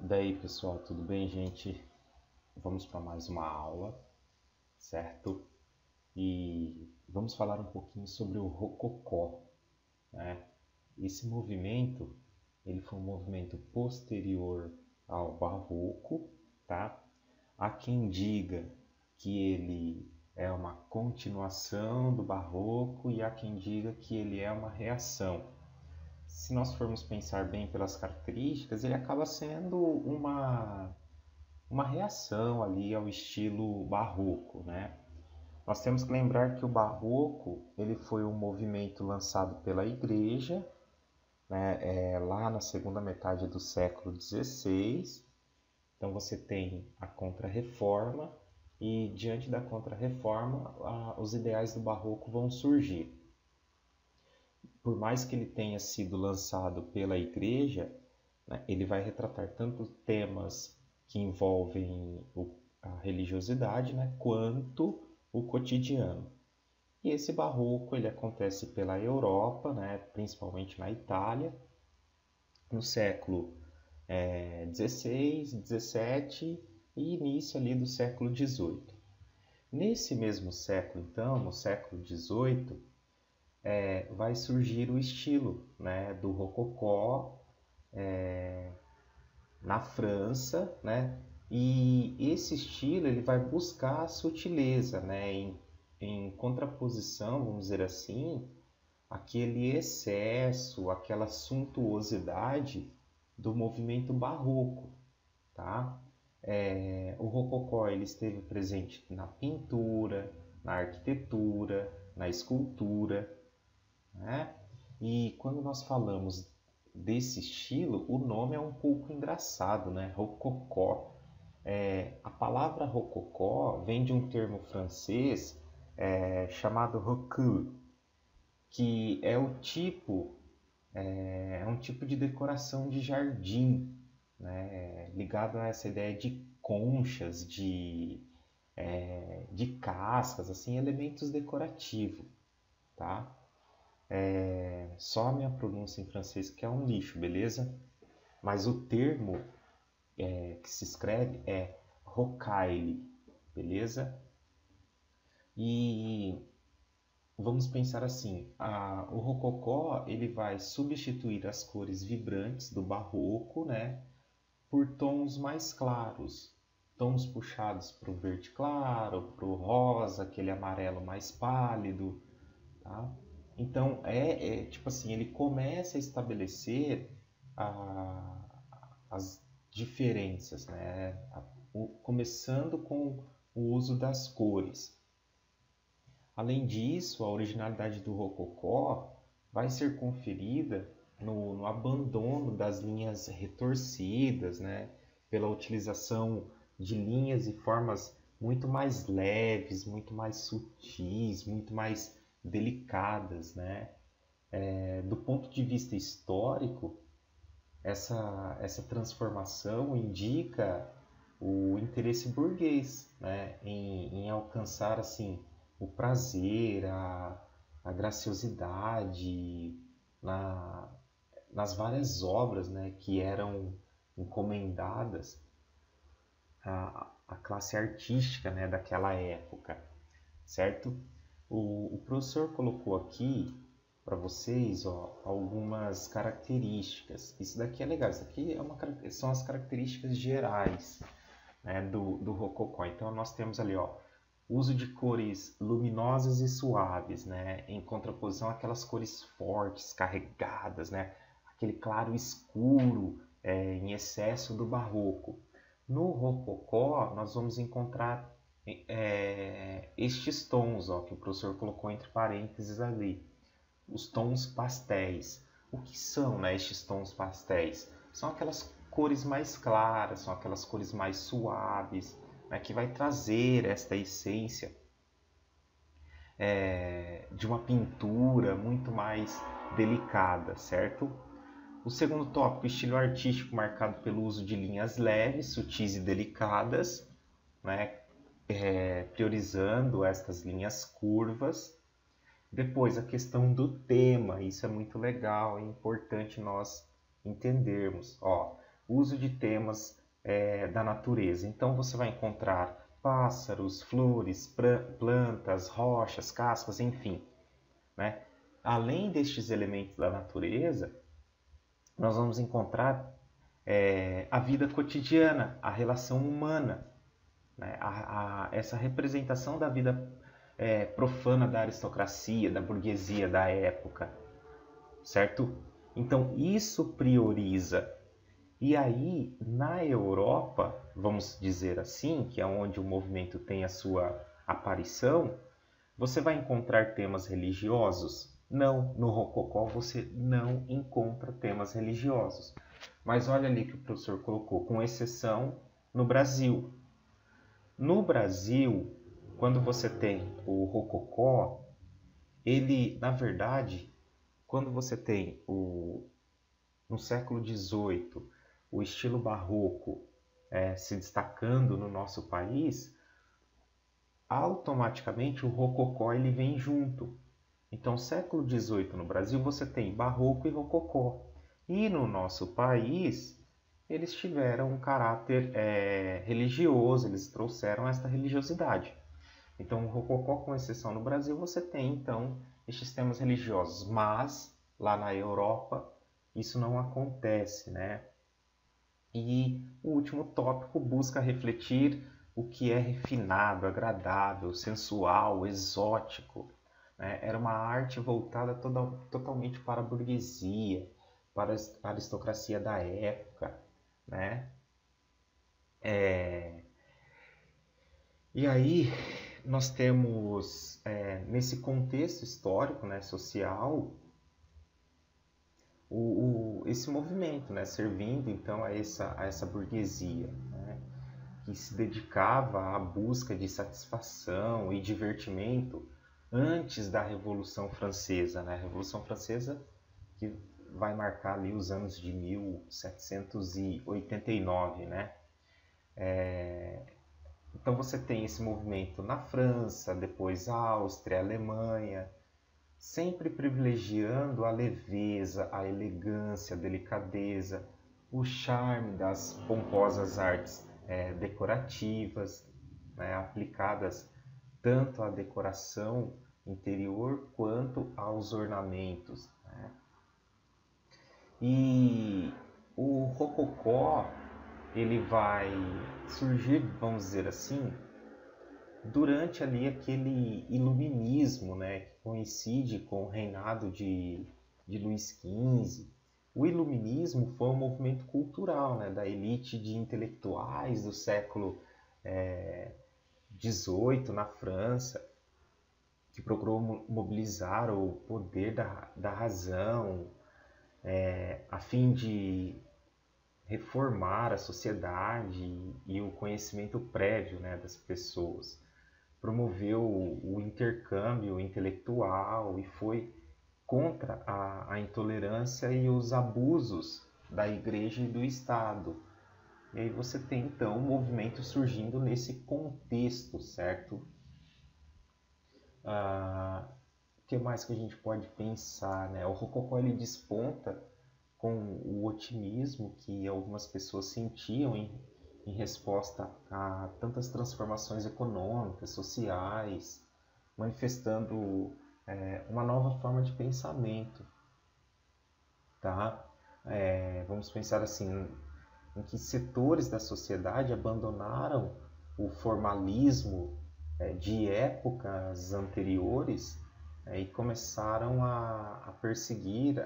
Daí, pessoal, tudo bem, gente? Vamos para mais uma aula, certo? E vamos falar um pouquinho sobre o Rococó, né? Esse movimento, ele foi um movimento posterior ao Barroco, tá? Há quem diga que ele é uma continuação do Barroco e há quem diga que ele é uma reação. Se nós formos pensar bem pelas características, ele acaba sendo uma reação ali ao estilo barroco, né? Nós temos que lembrar que o barroco ele foi um movimento lançado pela Igreja, né, lá na segunda metade do século XVI. Então você tem a Contra-Reforma e diante da Contra-Reforma os ideais do barroco vão surgir. Por mais que ele tenha sido lançado pela Igreja, né, ele vai retratar tanto temas que envolvem a religiosidade, né, quanto o cotidiano. E esse barroco ele acontece pela Europa, né, principalmente na Itália, no século XVI, XVII e início ali do século XVIII. Nesse mesmo século, então, no século XVIII, vai surgir o estilo, né, do rococó na França, né? E esse estilo ele vai buscar a sutileza, né? Em contraposição, vamos dizer assim, aquele excesso, aquela suntuosidade do movimento barroco, tá? O rococó ele esteve presente na pintura, na arquitetura, na escultura, né? E quando nós falamos desse estilo, o nome é um pouco engraçado, né? Rococó. A palavra rococó vem de um termo francês chamado recul, que é um tipo de decoração de jardim, né? Ligado a essa ideia de conchas, de cascas, assim, elementos decorativos, tá? Só a minha pronúncia em francês que é um lixo, beleza? Mas o termo que se escreve é rocaille, beleza? E vamos pensar assim, o rococó ele vai substituir as cores vibrantes do barroco, né, por tons mais claros, tons puxados para o verde claro, para o rosa, aquele amarelo mais pálido, tá? Então tipo assim, ele começa a estabelecer as diferenças, né? Começando com o uso das cores. Além disso, a originalidade do rococó vai ser conferida no abandono das linhas retorcidas, né? Pela utilização de linhas e formas muito mais leves, muito mais sutis, muito mais delicadas, né? Do ponto de vista histórico, essa transformação indica o interesse burguês, né, em alcançar assim o prazer, a graciosidade nas várias obras, né, que eram encomendadas à classe artística, né, daquela época, certo? O professor colocou aqui para vocês, ó, algumas características. Isso daqui é legal, isso aqui são as características gerais, né, do rococó. Então nós temos ali, ó, uso de cores luminosas e suaves, né, em contraposição àquelas cores fortes, carregadas, né, aquele claro escuro em excesso do barroco. No rococó nós vamos encontrar estes tons, ó, que o professor colocou entre parênteses ali, os tons pastéis. O que são, né, estes tons pastéis? São aquelas cores mais claras, são aquelas cores mais suaves, né, que vai trazer esta essência de uma pintura muito mais delicada, certo? O segundo tópico, estilo artístico marcado pelo uso de linhas leves, sutis e delicadas, né, priorizando estas linhas curvas. Depois, a questão do tema, isso é muito legal, é importante nós entendermos. Ó, uso de temas da natureza. Então você vai encontrar pássaros, flores, plantas, rochas, cascas, enfim, né? Além destes elementos da natureza, nós vamos encontrar a vida cotidiana, a relação humana, né? Essa representação da vida profana da aristocracia, da burguesia da época, certo? Então isso prioriza. E aí, na Europa, vamos dizer assim, que é onde o movimento tem a sua aparição, você vai encontrar temas religiosos? Não, no Rococó você não encontra temas religiosos. Mas olha ali que o professor colocou, com exceção no Brasil. No Brasil, quando você tem o Rococó, ele, na verdade, quando você tem no século XVIII, o estilo barroco se destacando no nosso país, automaticamente o rococó ele vem junto. Então, século XVIII no Brasil, você tem barroco e rococó. E no nosso país, eles tiveram um caráter religioso, eles trouxeram esta religiosidade. Então, o rococó, com exceção no Brasil, você tem, então, estes temas religiosos. Mas, lá na Europa, isso não acontece, né? E o último tópico busca refletir o que é refinado, agradável, sensual, exótico, né? Era uma arte voltada totalmente para a burguesia, para a aristocracia da época, né? E aí nós temos, nesse contexto histórico, né, social, esse movimento, né, servindo então a essa burguesia, né, que se dedicava à busca de satisfação e divertimento antes da Revolução Francesa, né? A Revolução Francesa que vai marcar ali os anos de 1789, né? Então você tem esse movimento na França, depois a Áustria, a Alemanha, sempre privilegiando a leveza, a elegância, a delicadeza, o charme das pomposas artes decorativas, né, aplicadas tanto à decoração interior quanto aos ornamentos, né? E o rococó ele vai surgir, vamos dizer assim, durante ali aquele iluminismo, né, que coincide com o reinado de Luís XV. O iluminismo foi um movimento cultural, né, da elite de intelectuais do século XVIII na França, que procurou mobilizar o poder da razão a fim de reformar a sociedade e o conhecimento prévio, né, das pessoas. Promoveu o intercâmbio intelectual e foi contra a intolerância e os abusos da igreja e do Estado. E aí você tem então um movimento surgindo nesse contexto, certo? O que mais que a gente pode pensar, né? O Rococó ele desponta com o otimismo que algumas pessoas sentiam em resposta a tantas transformações econômicas, sociais, manifestando uma nova forma de pensamento, tá? Vamos pensar assim, em que setores da sociedade abandonaram o formalismo de épocas anteriores e começaram a perseguir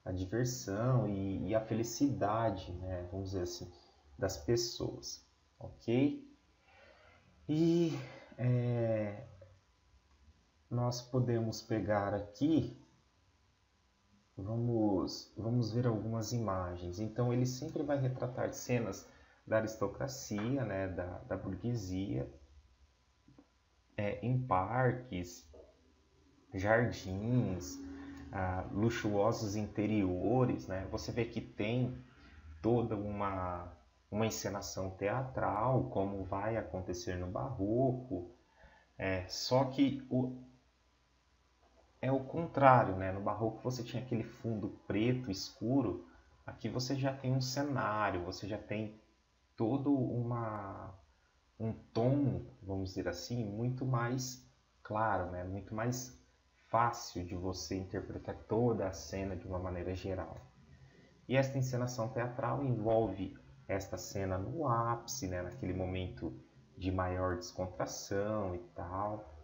a diversão e a felicidade, né, vamos dizer assim, das pessoas, ok? E nós podemos pegar aqui, vamos ver algumas imagens. Então ele sempre vai retratar cenas da aristocracia, né, da burguesia, em parques, jardins, luxuosos interiores, né? Você vê que tem toda uma encenação teatral, como vai acontecer no barroco, só que é o contrário, né? No barroco você tinha aquele fundo preto escuro Aqui você já tem um cenário, você já tem todo um tom, vamos dizer assim, muito mais claro, né? Muito mais fácil de você interpretar toda a cena de uma maneira geral. E esta encenação teatral envolve esta cena no ápice, né? Naquele momento de maior descontração e tal.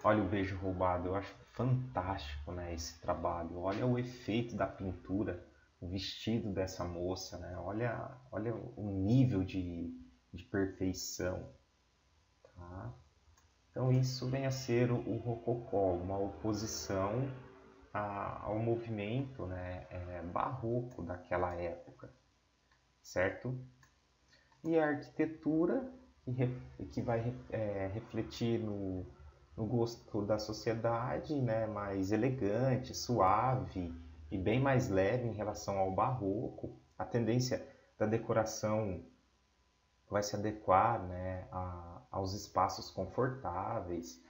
Olha o beijo roubado, eu acho fantástico, né, esse trabalho. Olha o efeito da pintura, o vestido dessa moça, né? Olha o nível de perfeição, tá? Então isso vem a ser o rococó, uma oposição ao movimento, né, barroco daquela época, certo? E a arquitetura que vai refletir no gosto da sociedade, né, mais elegante, suave e bem mais leve em relação ao barroco. A tendência da decoração vai se adequar, né, aos espaços confortáveis,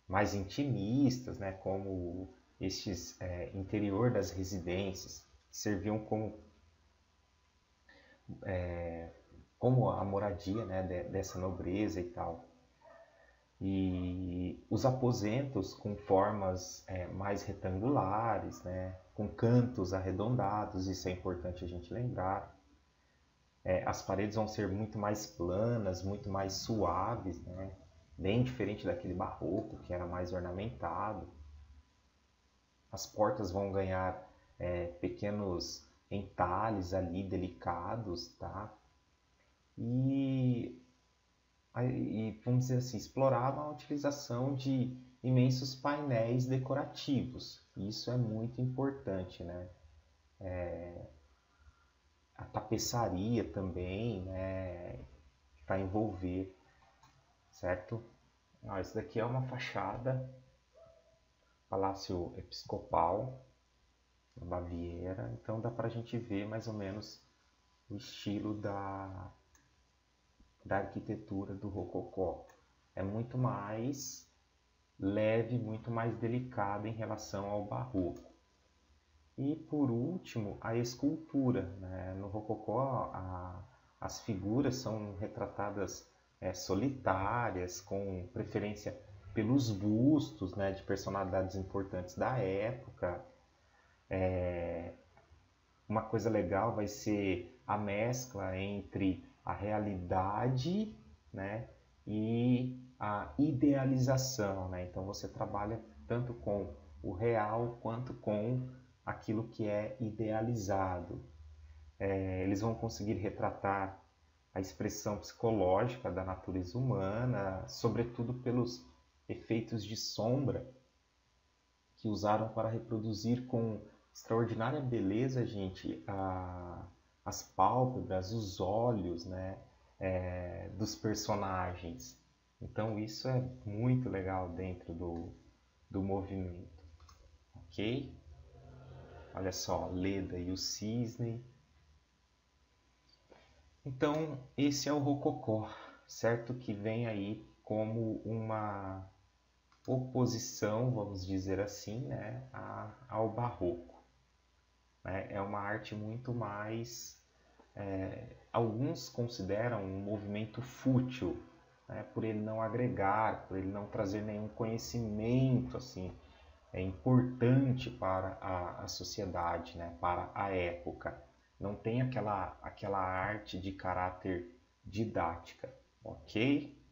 mais intimistas, né, como estes interior das residências, que serviam como a moradia, né, dessa nobreza e tal. E os aposentos com formas mais retangulares, né, com cantos arredondados, isso é importante a gente lembrar. As paredes vão ser muito mais planas, muito mais suaves, né, bem diferente daquele barroco que era mais ornamentado. As portas vão ganhar pequenos entalhes ali delicados, tá? E vamos dizer assim, exploravam a utilização de imensos painéis decorativos. Isso é muito importante, né? A tapeçaria também, né? Para envolver, certo? Isso daqui é uma fachada, Palácio Episcopal, na Baviera. Então dá para a gente ver mais ou menos o estilo da arquitetura do Rococó. É muito mais leve, muito mais delicada em relação ao barroco. E por último, a escultura, né? No Rococó, as figuras são retratadas solitárias, com preferência pelos bustos, né, de personalidades importantes da época. Uma coisa legal vai ser a mescla entre a realidade, né, e a idealização, né? Então você trabalha tanto com o real quanto com aquilo que é idealizado. Eles vão conseguir retratar a expressão psicológica da natureza humana, sobretudo pelos efeitos de sombra que usaram para reproduzir com extraordinária beleza, gente, as pálpebras, os olhos, né, dos personagens. Então isso é muito legal dentro do movimento, ok? Olha só, Leda e o Cisne. Então esse é o Rococó, certo? Que vem aí como uma oposição, vamos dizer assim, né, ao Barroco. É uma arte muito mais... alguns consideram um movimento fútil, né, por ele não agregar, por ele não trazer nenhum conhecimento assim, importante para a sociedade, né, para a época. Não tem aquela arte de caráter didática, ok?